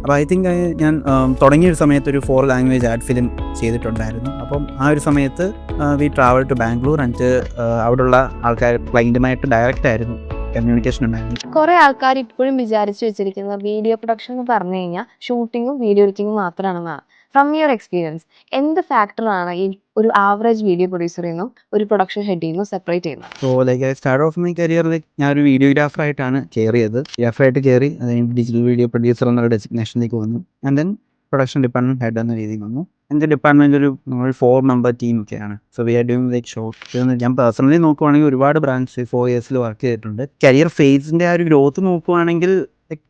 അപ്പോൾ I think ഞാൻ തുടങ്ങിയൊരു സമയത്ത് ഒരു 4 ലാംഗ്വേജ് ആഡ് ഫിലിം ചെയ്തിട്ടുണ്ടായിരുന്നു. അപ്പം ആ ഒരു സമയത്ത് we travel to Bangalore and അവിടെയുള്ള ആൾക്കാർ ക്ലൈൻറ്റുമായിട്ട് ഡയറക്റ്റ് ആയിരുന്നു കമ്മ്യൂണിക്കേഷൻ ഉണ്ടായിരുന്നു. കുറെ ആൾക്കാർ ഇപ്പോഴും വിചാരിച്ചു വെച്ചിരിക്കുന്നത് വീഡിയോ പ്രൊഡക്ഷൻ എന്ന് പറഞ്ഞു കഴിഞ്ഞാൽ ഷൂട്ടിങ്ങും വീഡിയോ എഡിറ്റിങ്ങും മാത്രമാണെന്നാണ്. ഫ്രം യുവർ എക്സ്പീരിയൻസ് എന്ത് ഫാക്ടറാണ് ഈ ഒരു ആവറേജ് വീഡിയോ പ്രൊഡ്യൂസറിൽ നിന്നും ഒരു പ്രൊഡക്ഷൻ ഹെഡിൽ നിന്നും സെപ്പറേറ്റ് ചെയ്യുന്നത്? So like start of my കരിയറിൽ ഞാനൊരു വീഡിയോഗ്രാഫറായിട്ടാണ് കയറിയത്. ഗ്രാഫറായിട്ട് കയറി അതായത് ഡിജിറ്റൽ വീഡിയോ പ്രൊഡ്യൂസർ എന്നുള്ള ഡെസിഗ്നേഷനിലേക്ക് വന്നു. And then production department head എന്ന രീതിയിൽ വന്നു. എൻ്റെ ഡിപ്പാർട്ട്മെൻറ്റ് ഒരു 4 മെമ്പർ ടീമൊക്കെയാണ്. So we are doing like short. ഞാൻ പേഴ്സണലി നോക്കുവാണെങ്കിൽ ഒരുപാട് ബ്രാൻഡ്സ് 4 ഇയേഴ്സിൽ വർക്ക് ചെയ്തിട്ടുണ്ട്. കരിയർ ഫേസിൻ്റെ ആ ഒരു ഗ്രോത്ത് നോക്കുവാണെങ്കിൽ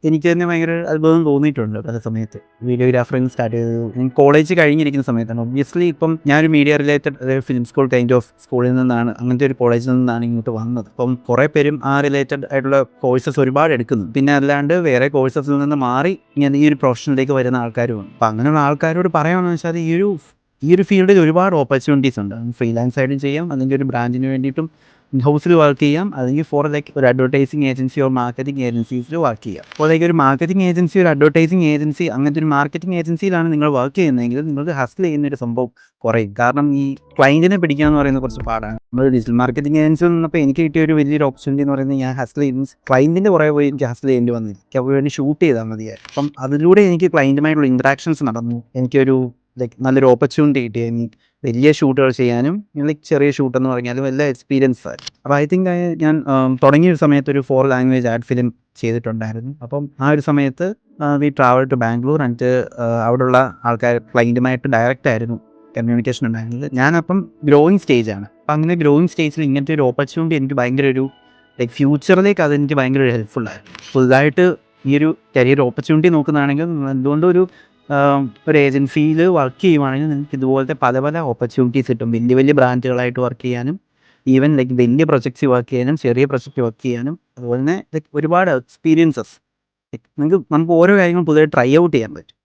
എനിക്ക് തന്നെ ഭയങ്കര അത്ഭുതം തോന്നിയിട്ടുണ്ട് പല സമയത്ത്. വീഡിയോഗ്രാഫറിങ് സ്റ്റാർട്ട് ചെയ്തത് എനിക്ക് കോളേജ് കഴിഞ്ഞിരിക്കുന്ന സമയത്താണ്. ഒബ്വിയസ്ലി ഇപ്പം ഞാനൊരു മീഡിയ റിലേറ്റഡ് അതായത് ഫിലിം സ്കൂൾ കൈൻഡ് ഓഫ് സ്കൂളിൽ നിന്നാണ്, അങ്ങനത്തെ ഒരു കോളേജിൽ നിന്നാണ് ഇങ്ങോട്ട് വന്നത്. അപ്പം കുറേ പേരും ആ റിലേറ്റഡ് ആയിട്ടുള്ള കോഴ്സസ് ഒരുപാട് എടുക്കുന്നു. പിന്നെ അല്ലാണ്ട് വേറെ കോഴ്സസിൽ നിന്ന് മാറി ഇങ്ങനെ ഈ ഒരു പ്രൊഫഷനിലേക്ക് വരുന്ന ആൾക്കാരുമാണ്. അപ്പം അങ്ങനെയുള്ള ആൾക്കാരോട് പറയുകയാണെന്ന് വെച്ചാൽ ഈ ഒരു ഫീൽഡിൽ ഒരുപാട് ഓപ്പർച്യൂണിറ്റീസ് ഉണ്ട്. ഫ്രീലാൻസ് ആയിട്ടും ചെയ്യാം, അല്ലെങ്കിൽ ഒരു ബ്രാൻഡിന് വേണ്ടിയിട്ടും ഹൗസിൽ വർക്ക് ചെയ്യാം, അല്ലെങ്കിൽ ഫോർ ലൈക്ക് ഒരു അഡ്വർടൈസിങ് ഏജൻസി ഓർ മാർക്കറ്റിംഗ് ഏജൻസീസിൽ വർക്ക് ചെയ്യാം. അപ്പോൾ ലൈക്ക് ഒരു മാർക്കറ്റിംഗ് ഏജൻസി, ഒരു അഡ്വർടൈസിങ് ഏജൻസി, അങ്ങനത്തെ ഒരു മാർക്കറ്റിംഗ് ഏജൻസിയിലാണ് നിങ്ങൾ വർക്ക് ചെയ്യുന്നതെങ്കിൽ നിങ്ങൾക്ക് ഹസ്ൽ ചെയ്യുന്ന ഒരു സംഭവം കുറയും. കാരണം ഈ ക്ലയൻറ്റിനെ പിടിക്കുക എന്ന് പറയുന്നത് കുറച്ച് പാടാണ്. നമ്മൾ ഡിജിറ്റൽ മാർക്കറ്റിംഗ് ഏജൻസിയിൽ നിന്നപ്പോൾ എനിക്ക് കിട്ടിയ ഒരു വലിയൊരു ഓപ്പർച്യൂണിറ്റി എന്ന് പറയുന്നത് ഞാൻ ഹസ്ൽ ചെയ്യുന്ന ക്ലയൻറ്റിൻ്റെ പുറകെ പോയി എനിക്ക് ഹസ്ൽ ചെയ്യേണ്ടി വന്നില്ല. എനിക്ക് അപ്പോൾ വേണ്ടി ഷൂട്ട് ചെയ്താൽ മതിയായി. അപ്പം അതിലൂടെ എനിക്ക് ക്ലയൻറ്റുമായിട്ടുള്ള ഇൻട്രാക്ഷൻസ് നടന്നു. എനിക്കൊരു ലൈക്ക് നല്ലൊരു ഓപ്പർച്യൂണിറ്റി കിട്ടി. എനിക്ക് വലിയ ഷൂട്ടുകൾ ചെയ്യാനും ലൈക്ക് ചെറിയ ഷൂട്ട് എന്ന് പറഞ്ഞാലും എല്ലാം എക്സ്പീരിയൻസ് ആയി. അപ്പോൾ ഐ തിങ്ക് ഞാൻ തുടങ്ങിയൊരു സമയത്ത് ഒരു 4 ലാംഗ്വേജ് ആഡ് ഫിലിം ചെയ്തിട്ടുണ്ടായിരുന്നു. അപ്പം ആ ഒരു സമയത്ത് we travel to Bangalore and അവിടെയുള്ള ആൾക്കാർ ക്ലൈൻറ്റുമായിട്ട് ഡയറക്റ്റ് ആയിരുന്നു കമ്മ്യൂണിക്കേഷൻ ഉണ്ടായിരുന്നത്. ഞാനപ്പം ഗ്രോയിങ് സ്റ്റേജാണ്. അപ്പം അങ്ങനെ ഗ്രോയിങ് സ്റ്റേജിൽ ഇങ്ങനത്തെ ഒരു ഓപ്പർച്യൂണിറ്റി എനിക്ക് ഭയങ്കര ഒരു ലൈക്ക് ഫ്യൂച്ചറിലേക്ക് അതെനിക്ക് ഭയങ്കര ഒരു ഹെൽപ്ഫുള്ളായിരുന്നു. പുതുതായിട്ട് ഈ ഒരു കരിയർ ഓപ്പർച്യൂണിറ്റി നോക്കുന്നതാണെങ്കിൽ എന്തുകൊണ്ടൊരു ഒരു ഏജൻസിയിൽ വർക്ക് ചെയ്യുവാണെങ്കിൽ നിങ്ങൾക്ക് ഇതുപോലത്തെ പല പല ഓപ്പർച്യൂണിറ്റീസ് കിട്ടും. വലിയ വലിയ ബ്രാൻഡുകളായിട്ട് വർക്ക് ചെയ്യാനും, ഈവൻ ലൈക്ക് വലിയ പ്രൊജക്ട്സ് വർക്ക് ചെയ്യാനും, ചെറിയ പ്രൊജക്റ്റ് വർക്ക് ചെയ്യാനും, അതുപോലെ തന്നെ ലൈക്ക് ഒരുപാട് എക്സ്പീരിയൻസസ് നമുക്ക് ഓരോ കാര്യങ്ങളും പുതിയ ട്രൈ ഔട്ട് ചെയ്യാൻ പറ്റും.